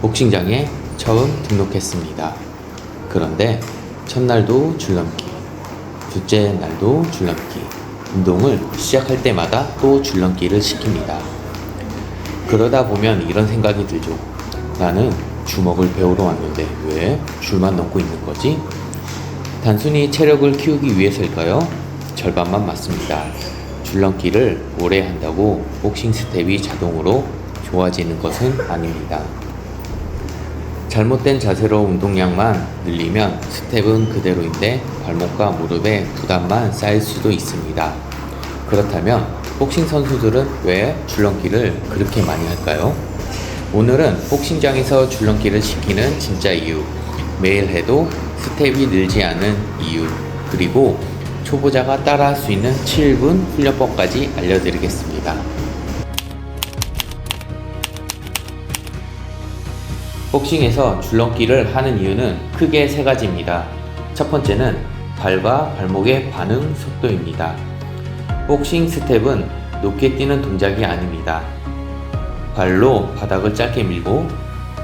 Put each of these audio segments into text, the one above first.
복싱장에 처음 등록했습니다. 그런데 첫날도 줄넘기, 둘째 날도 줄넘기, 운동을 시작할 때마다 또 줄넘기를 시킵니다. 그러다 보면 이런 생각이 들죠. 나는 주먹을 배우러 왔는데 왜 줄만 넘고 있는 거지? 단순히 체력을 키우기 위해서일까요? 절반만 맞습니다. 줄넘기를 오래 한다고 복싱 스텝이 자동으로 좋아지는 것은 아닙니다. 잘못된 자세로 운동량만 늘리면 스텝은 그대로인데 발목과 무릎에 부담만 쌓일 수도 있습니다. 그렇다면 복싱 선수들은 왜 줄넘기를 그렇게 많이 할까요? 오늘은 복싱장에서 줄넘기를 시키는 진짜 이유, 매일 해도 스텝이 늘지 않은 이유, 그리고 초보자가 따라할 수 있는 7분 훈련법까지 알려드리겠습니다. 복싱에서 줄넘기를 하는 이유는 크게 세 가지입니다. 첫 번째는 발과 발목의 반응 속도입니다. 복싱 스텝은 높게 뛰는 동작이 아닙니다. 발로 바닥을 짧게 밀고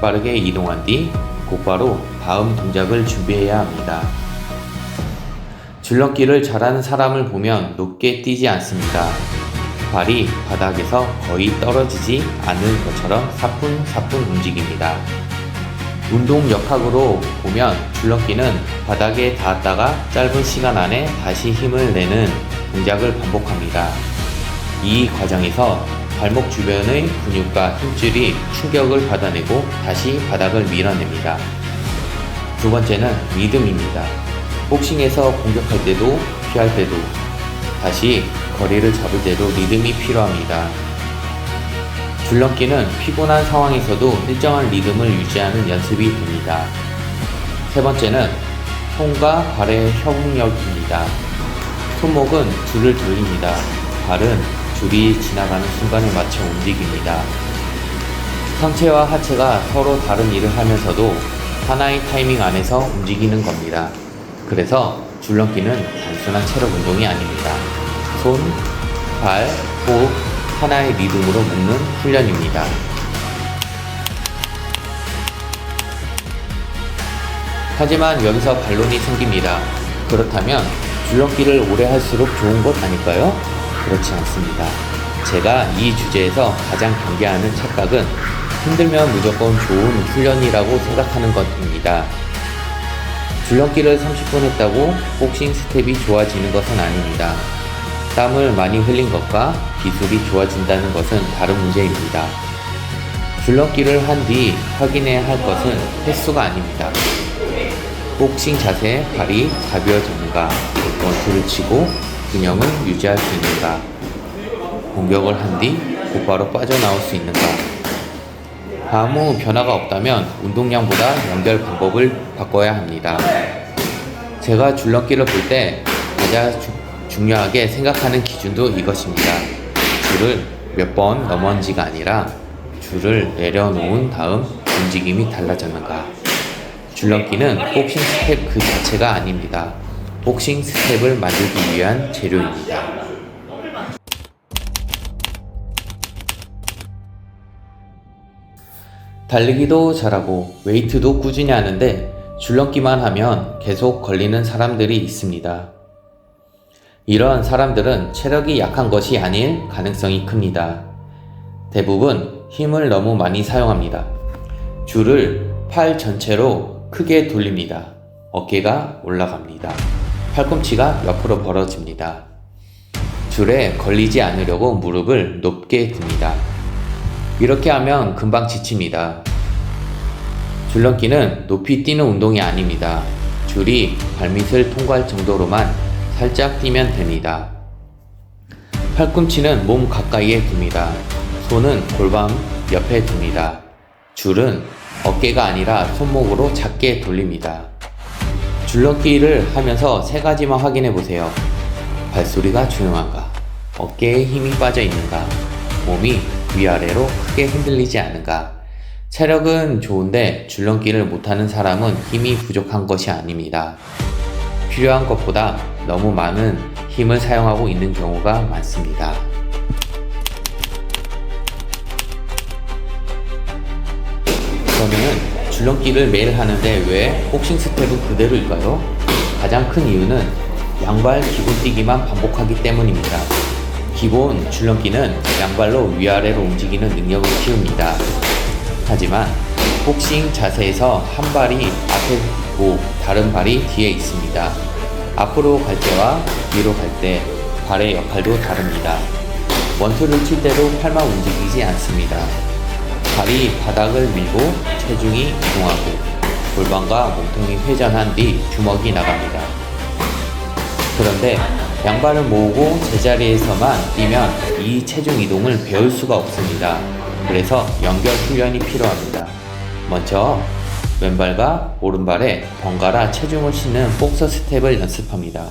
빠르게 이동한 뒤 곧바로 다음 동작을 준비해야 합니다. 줄넘기를 잘하는 사람을 보면 높게 뛰지 않습니다. 발이 바닥에서 거의 떨어지지 않은 것처럼 사뿐사뿐 움직입니다. 운동 역학으로 보면 줄넘기는 바닥에 닿았다가 짧은 시간 안에 다시 힘을 내는 동작을 반복합니다. 이 과정에서 발목 주변의 근육과 힘줄이 충격을 받아내고 다시 바닥을 밀어냅니다. 두 번째는 리듬입니다. 복싱에서 공격할 때도 피할 때도 다시 거리를 잡을 때도 리듬이 필요합니다. 줄넘기는 피곤한 상황에서도 일정한 리듬을 유지하는 연습이 됩니다. 세 번째는 손과 발의 협응력입니다. 손목은 줄을 돌립니다. 발은 줄이 지나가는 순간에 맞춰 움직입니다. 상체와 하체가 서로 다른 일을 하면서도 하나의 타이밍 안에서 움직이는 겁니다. 그래서 줄넘기는 단순한 체력 운동이 아닙니다. 손, 발, 호흡, 하나의 리듬으로 묶는 훈련입니다. 하지만 여기서 반론이 생깁니다. 그렇다면 줄넘기를 오래 할수록 좋은 것 아닐까요? 그렇지 않습니다. 제가 이 주제에서 가장 경계하는 착각은 힘들면 무조건 좋은 훈련이라고 생각하는 것입니다. 줄넘기를 30분 했다고 복싱 스텝이 좋아지는 것은 아닙니다. 땀을 많이 흘린 것과 기술이 좋아진다는 것은 다른 문제입니다. 줄넘기를 한 뒤 확인해야 할 것은 횟수가 아닙니다. 복싱 자세 발이 가벼워지는가, 원투를 치고 균형을 유지할 수 있는가, 공격을 한 뒤 곧바로 빠져나올 수 있는가. 아무 변화가 없다면 운동량보다 연결 방법을 바꿔야 합니다. 제가 줄넘기를 볼 때 가장 중요하게 생각하는 기준도 이것입니다. 줄을 몇 번 넘었는지가 아니라 줄을 내려놓은 다음 움직임이 달라졌는가. 줄넘기는 복싱 스텝 그 자체가 아닙니다. 복싱 스텝을 만들기 위한 재료입니다. 달리기도 잘하고 웨이트도 꾸준히 하는데 줄넘기만 하면 계속 걸리는 사람들이 있습니다. 이런 사람들은 체력이 약한 것이 아닐 가능성이 큽니다. 대부분 힘을 너무 많이 사용합니다. 줄을 팔 전체로 크게 돌립니다. 어깨가 올라갑니다. 팔꿈치가 옆으로 벌어집니다. 줄에 걸리지 않으려고 무릎을 높게 듭니다. 이렇게 하면 금방 지칩니다. 줄넘기는 높이 뛰는 운동이 아닙니다. 줄이 발밑을 통과할 정도로만 살짝 뛰면 됩니다. 팔꿈치는 몸 가까이에 둡니다. 손은 골반 옆에 둡니다. 줄은 어깨가 아니라 손목으로 작게 돌립니다. 줄넘기를 하면서 세 가지만 확인해 보세요. 발소리가 조용한가? 어깨에 힘이 빠져 있는가? 몸이 위아래로 크게 흔들리지 않은가? 체력은 좋은데 줄넘기를 못하는 사람은 힘이 부족한 것이 아닙니다. 필요한 것보다 너무 많은 힘을 사용하고 있는 경우가 많습니다. 그러면 줄넘기를 매일 하는데 왜 복싱 스텝은 그대로일까요? 가장 큰 이유는 양발 기본 뛰기만 반복하기 때문입니다. 기본 줄넘기는 양발로 위아래로 움직이는 능력을 키웁니다. 하지만 복싱 자세에서 한 발이 앞에 있고 다른 발이 뒤에 있습니다. 앞으로 갈 때와 뒤로 갈 때 발의 역할도 다릅니다. 원투를 칠 때도 팔만 움직이지 않습니다. 발이 바닥을 밀고 체중이 이동하고 골반과 몸통이 회전한 뒤 주먹이 나갑니다. 그런데 양발을 모으고 제자리에서만 뛰면 이 체중 이동을 배울 수가 없습니다. 그래서 연결 훈련이 필요합니다. 먼저 왼발과 오른발에 번갈아 체중을 싣는 복서 스텝을 연습합니다.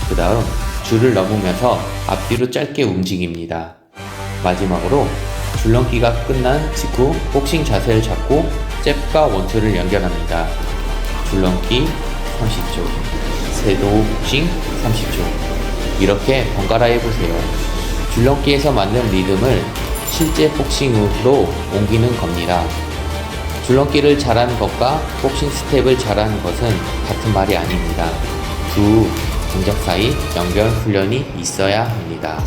그 다음 줄을 넘으면서 앞뒤로 짧게 움직입니다. 마지막으로 줄넘기가 끝난 직후 복싱 자세를 잡고 잽과 원투를 연결합니다. 줄넘기 30초, 쇄도 복싱 30초. 이렇게 번갈아 해보세요. 줄넘기에서 만든 리듬을 실제 복싱으로 옮기는 겁니다. 줄넘기를 잘하는 것과 복싱 스텝을 잘하는 것은 같은 말이 아닙니다. 두 동작 사이 연결 훈련이 있어야 합니다.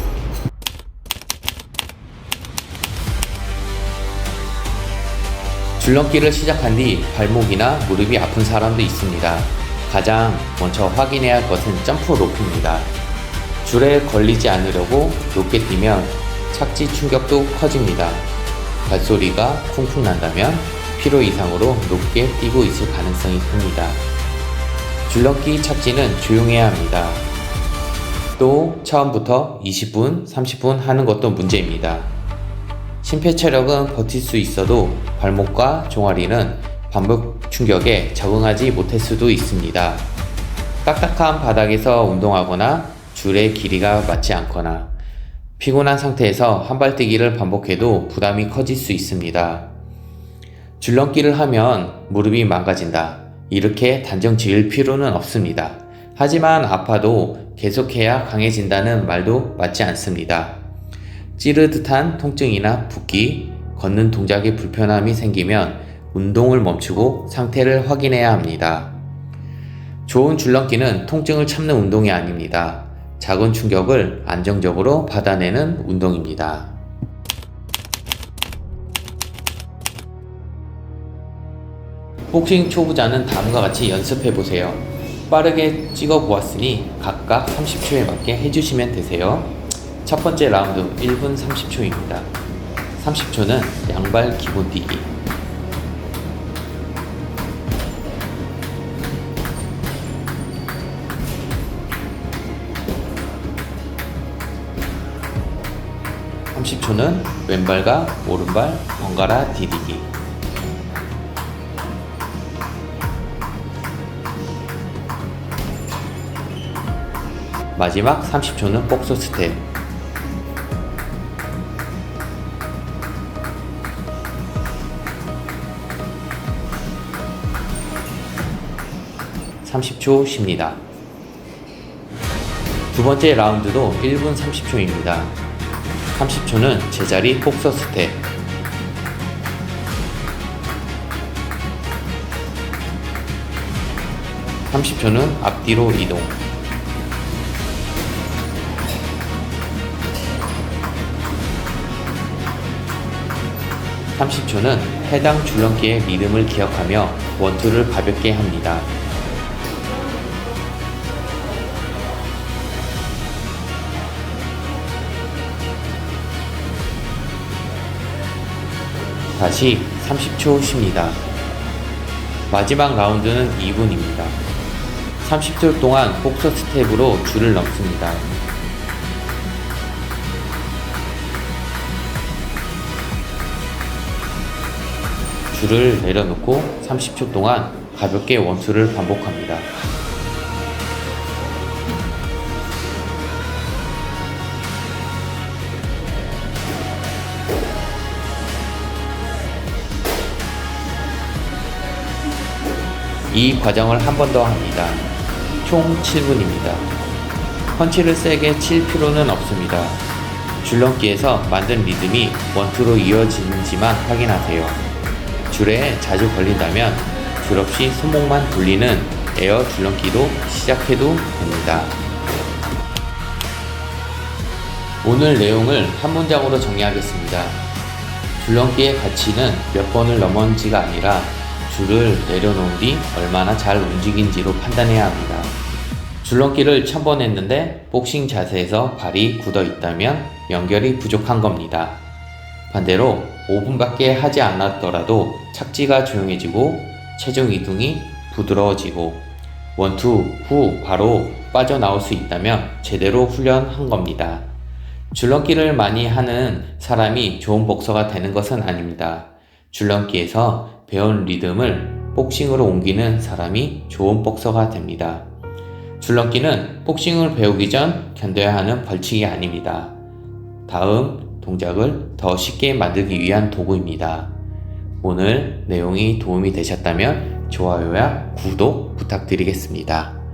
줄넘기를 시작한 뒤 발목이나 무릎이 아픈 사람도 있습니다. 가장 먼저 확인해야 할 것은 점프 높이입니다. 줄에 걸리지 않으려고 높게 뛰면 착지 충격도 커집니다. 발소리가 쿵쿵 난다면 필요 이상으로 높게 뛰고 있을 가능성이 큽니다. 줄넘기 착지는 조용해야 합니다. 또 처음부터 20분, 30분 하는 것도 문제입니다. 심폐체력은 버틸 수 있어도 발목과 종아리는 반복 충격에 적응하지 못할 수도 있습니다. 딱딱한 바닥에서 운동하거나 줄의 길이가 맞지 않거나 피곤한 상태에서 한발뛰기를 반복해도 부담이 커질 수 있습니다. 줄넘기를 하면 무릎이 망가진다. 이렇게 단정 지을 필요는 없습니다. 하지만 아파도 계속해야 강해진다는 말도 맞지 않습니다. 찌르듯한 통증이나 붓기, 걷는 동작에 불편함이 생기면 운동을 멈추고 상태를 확인해야 합니다. 좋은 줄넘기는 통증을 참는 운동이 아닙니다. 작은 충격을 안정적으로 받아내는 운동입니다. 복싱 초보자는 다음과 같이 연습해보세요. 빠르게 찍어보았으니 각각 30초에 맞게 해주시면 되세요. 첫 번째 라운드 1분 30초입니다. 30초는 양발 기본 뛰기. (30초는) 왼발과 오른발 번갈아 디디기. 마지막 30초는 복서 스텝. (30초) 쉽니다. 두 번째 라운드도 1분 30초입니다. 30초는 제자리 복서 스텝. (30초는) 앞뒤로 이동. 30초는 해당 줄넘기의 리듬을 기억하며 원투를 가볍게 합니다. 다시 30초 쉽니다. 마지막 라운드는 2분입니다. 30초 동안 복서 스텝으로 줄을 넘습니다. 줄을 내려놓고 30초 동안 가볍게 원투를 반복합니다. 이 과정을 한 번 더 합니다. 총 7분입니다. 펀치를 세게 칠 필요는 없습니다. 줄넘기에서 만든 리듬이 원투로 이어지는지만 확인하세요. 줄에 자주 걸린다면 줄 없이 손목만 돌리는 에어 줄넘기도 시작해도 됩니다. 오늘 내용을 한 문장으로 정리하겠습니다. 줄넘기의 가치는 몇 번을 넘었는지가 아니라 줄을 내려놓은 뒤 얼마나 잘 움직인지로 판단해야 합니다. 줄넘기를 1000번 했는데 복싱 자세에서 발이 굳어 있다면 연결이 부족한 겁니다. 반대로 5분밖에 하지 않았더라도 착지가 조용해지고 체중 이동이 부드러워지고 원투 후 바로 빠져나올 수 있다면 제대로 훈련한 겁니다. 줄넘기를 많이 하는 사람이 좋은 복서가 되는 것은 아닙니다. 줄넘기에서 배운 리듬을 복싱으로 옮기는 사람이 좋은 복서가 됩니다. 줄넘기는 복싱을 배우기 전 견뎌야 하는 벌칙이 아닙니다. 다음 동작을 더 쉽게 만들기 위한 도구입니다. 오늘 내용이 도움이 되셨다면 좋아요와 구독 부탁드리겠습니다.